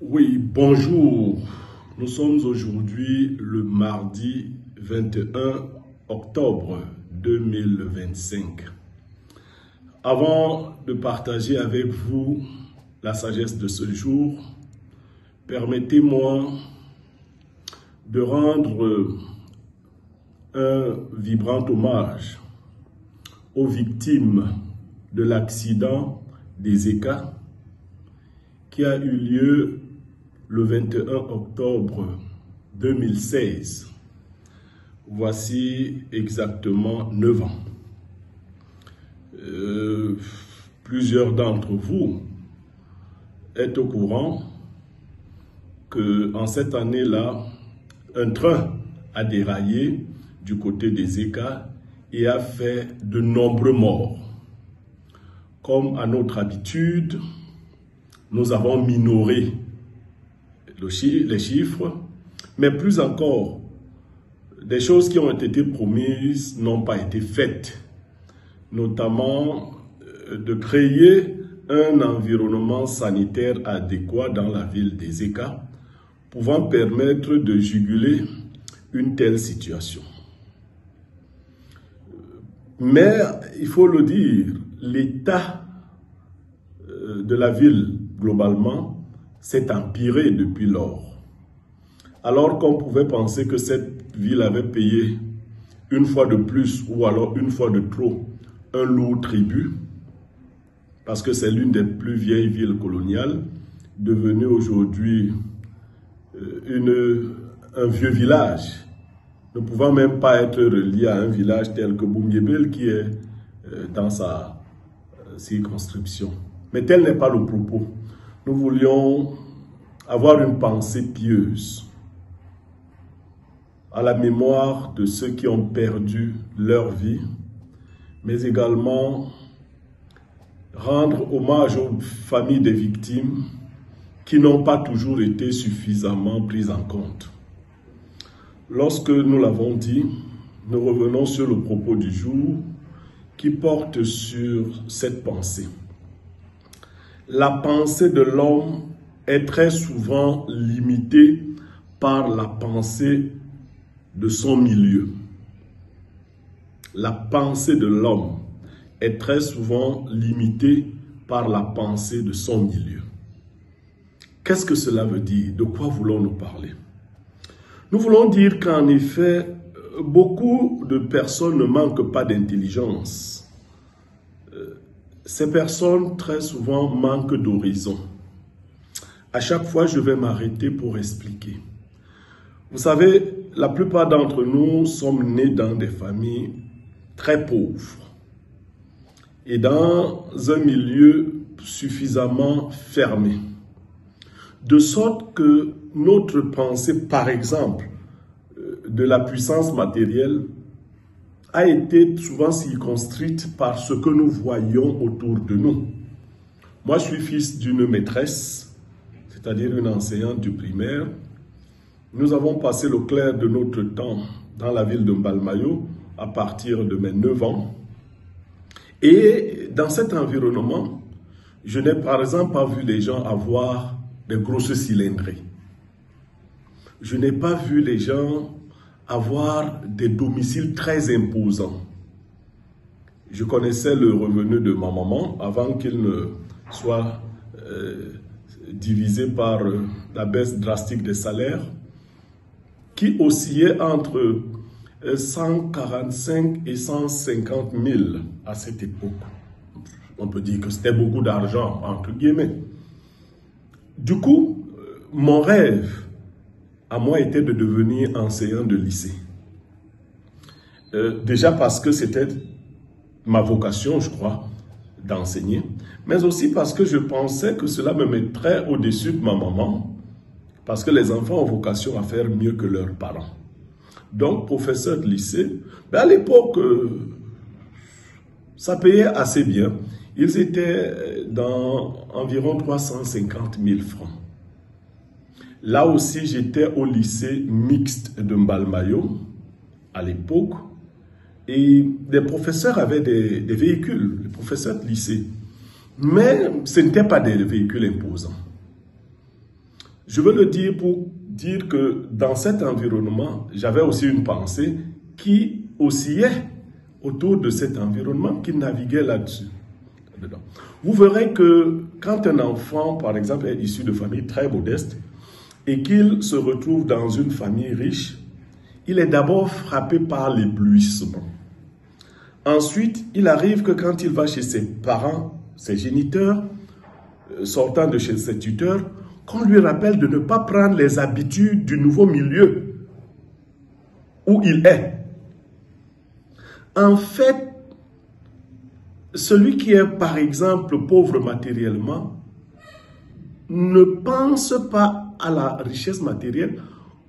Oui, bonjour. Nous sommes aujourd'hui le mardi 21 octobre 2025. Avant de partager avec vous la sagesse de ce jour, permettez-moi de rendre un vibrant hommage aux victimes de l'accident des ECA qui a eu lieu le 21 octobre 2016. Voici exactement 9 ans. Plusieurs d'entre vous êtes au courant qu'en cette année-là, un train a déraillé du côté des ECA et a fait de nombreux morts. Comme à notre habitude, nous avons minoré les chiffres, mais plus encore, des choses qui ont été promises n'ont pas été faites, notamment de créer un environnement sanitaire adéquat dans la ville des ECA, pouvant permettre de juguler une telle situation. Mais, il faut le dire, l'état de la ville, globalement, s'est empiré depuis lors. Alors qu'on pouvait penser que cette ville avait payé une fois de plus ou alors une fois de trop un lourd tribut, parce que c'est l'une des plus vieilles villes coloniales, devenue aujourd'hui un vieux village, ne pouvant même pas être relié à un village tel que Boumyébel qui est dans sa circonscription. Mais tel n'est pas le propos. Nous voulions avoir une pensée pieuse à la mémoire de ceux qui ont perdu leur vie, mais également rendre hommage aux familles des victimes qui n'ont pas toujours été suffisamment prises en compte. Lorsque nous l'avons dit, nous revenons sur le propos du jour qui porte sur cette pensée. La pensée de l'homme est très souvent limitée par la pensée de son milieu. La pensée de l'homme est très souvent limitée par la pensée de son milieu. Qu'est-ce que cela veut dire? De quoi voulons-nous parler? Nous voulons dire qu'en effet, beaucoup de personnes ne manquent pas d'intelligence. Ces personnes, très souvent, manquent d'horizon. À chaque fois, je vais m'arrêter pour expliquer. Vous savez, la plupart d'entre nous sommes nés dans des familles très pauvres et dans un milieu suffisamment fermé. De sorte que notre pensée, par exemple, de la puissance matérielle, a été souvent circonscrite par ce que nous voyons autour de nous. Moi, je suis fils d'une maîtresse, c'est-à-dire une enseignante du primaire. Nous avons passé le clair de notre temps dans la ville de Mbalmayo à partir de mes 9 ans. Et dans cet environnement, je n'ai par exemple pas vu les gens avoir des grosses cylindrées. Je n'ai pas vu les gens avoir des domiciles très imposants. Je connaissais le revenu de ma maman avant qu'il ne soit divisé par la baisse drastique des salaires, qui oscillait entre 145 et 150 000 à cette époque. On peut dire que c'était beaucoup d'argent, entre guillemets. Du coup, mon rêve à moi était de devenir enseignant de lycée. Déjà parce que c'était ma vocation, je crois, d'enseigner, mais aussi parce que je pensais que cela me mettrait au-dessus de ma maman, parce que les enfants ont vocation à faire mieux que leurs parents. Donc, professeur de lycée, à l'époque, ça payait assez bien. Ils étaient dans environ 350 000 francs. Là aussi, j'étais au lycée mixte de Mbalmayo à l'époque et les professeurs avaient des véhicules, les professeurs de lycée. Mais ce n'étaient pas des véhicules imposants. Je veux le dire pour dire que dans cet environnement, j'avais aussi une pensée qui oscillait autour de cet environnement, qui naviguait là-dessus. Vous verrez que quand un enfant, par exemple, est issu de famille très modeste et qu'il se retrouve dans une famille riche, il est d'abord frappé par l'éblouissement. Ensuite, il arrive que quand il va chez ses parents, ses géniteurs, sortant de chez ses tuteurs, qu'on lui rappelle de ne pas prendre les habitudes du nouveau milieu où il est. En fait, celui qui est, par exemple, pauvre matériellement, ne pense pas à la richesse matérielle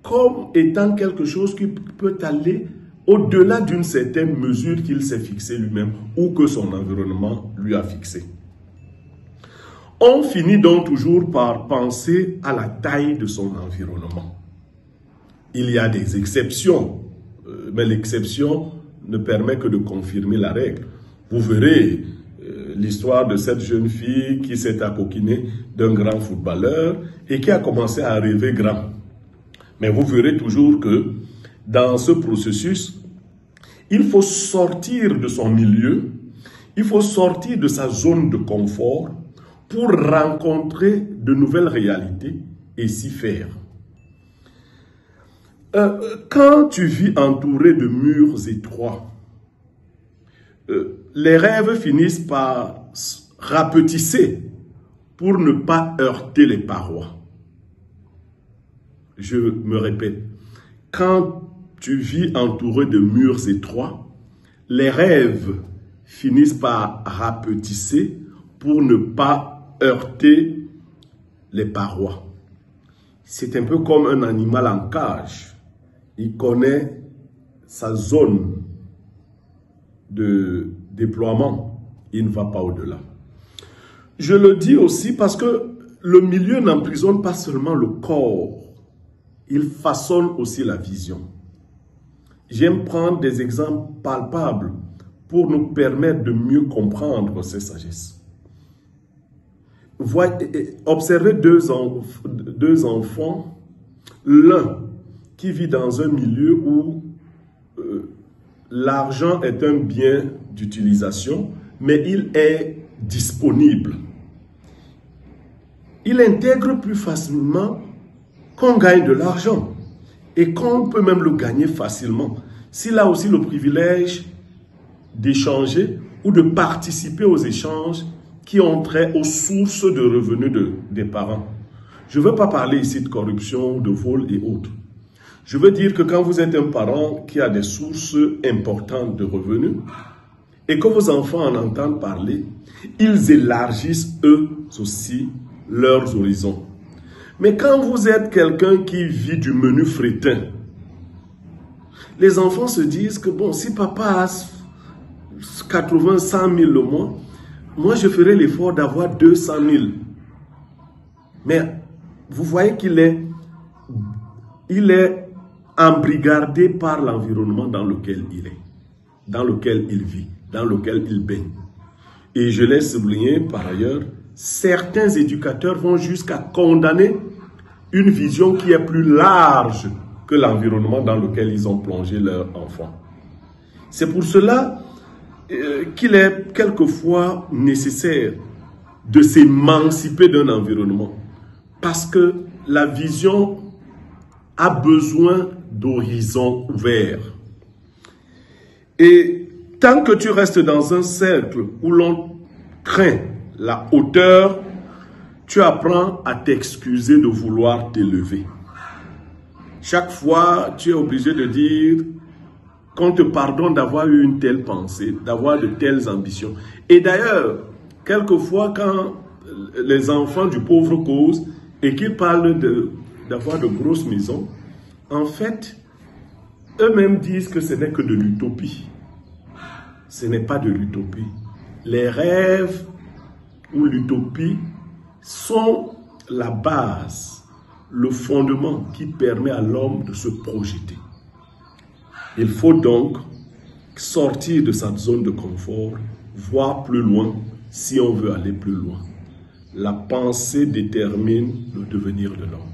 comme étant quelque chose qui peut aller au-delà d'une certaine mesure qu'il s'est fixée lui-même ou que son environnement lui a fixé. On finit donc toujours par penser à la taille de son environnement. Il y a des exceptions, mais l'exception ne permet que de confirmer la règle. Vous verrez l'histoire de cette jeune fille qui s'est accoquinée d'un grand footballeur et qui a commencé à rêver grand. Mais vous verrez toujours que dans ce processus, il faut sortir de son milieu, il faut sortir de sa zone de confort pour rencontrer de nouvelles réalités et s'y faire. Quand tu vis entouré de murs étroits, les rêves finissent par rapetisser pour ne pas heurter les parois. Je me répète, quand tu vis entouré de murs étroits, les rêves finissent par rapetisser pour ne pas heurter les parois. C'est un peu comme un animal en cage. Il connaît sa zone de déploiement. Il ne va pas au-delà. Je le dis aussi parce que le milieu n'emprisonne pas seulement le corps, il façonne aussi la vision. J'aime prendre des exemples palpables pour nous permettre de mieux comprendre ces sagesses. Observez deux enfants, l'un qui vit dans un milieu où l'argent est un bien d'utilisation, mais il est disponible. Il intègre plus facilement qu'on gagne de l'argent et qu'on peut même le gagner facilement. S'il a aussi le privilège d'échanger ou de participer aux échanges qui ont trait aux sources de revenus des parents. Je ne veux pas parler ici de corruption, de vol et autres. Je veux dire que quand vous êtes un parent qui a des sources importantes de revenus et que vos enfants en entendent parler, ils élargissent eux aussi leurs horizons. Mais quand vous êtes quelqu'un qui vit du menu frétin, les enfants se disent que bon, si papa a 80, 100 000 le mois, moi je ferai l'effort d'avoir 200 000. Mais vous voyez qu'il est embrigadé par l'environnement dans lequel il est, dans lequel il vit, dans lequel il baigne. Et je l'ai souligné par ailleurs, certains éducateurs vont jusqu'à condamner une vision qui est plus large que l'environnement dans lequel ils ont plongé leur enfant. C'est pour cela qu'il est quelquefois nécessaire de s'émanciper d'un environnement. Parce que la vision a besoin d'horizons ouverts. Et tant que tu restes dans un cercle où l'on craint la hauteur, tu apprends à t'excuser de vouloir t'élever. Chaque fois, tu es obligé de dire qu'on te pardonne d'avoir eu une telle pensée, d'avoir de telles ambitions. Et d'ailleurs, quelquefois, quand les enfants du pauvre causent et qu'ils parlent d'avoir de grosses maisons, en fait, eux-mêmes disent que ce n'est que de l'utopie. Ce n'est pas de l'utopie. Les rêves ou l'utopie sont la base, le fondement qui permet à l'homme de se projeter. Il faut donc sortir de sa zone de confort, voir plus loin si on veut aller plus loin. La pensée détermine le devenir de l'homme.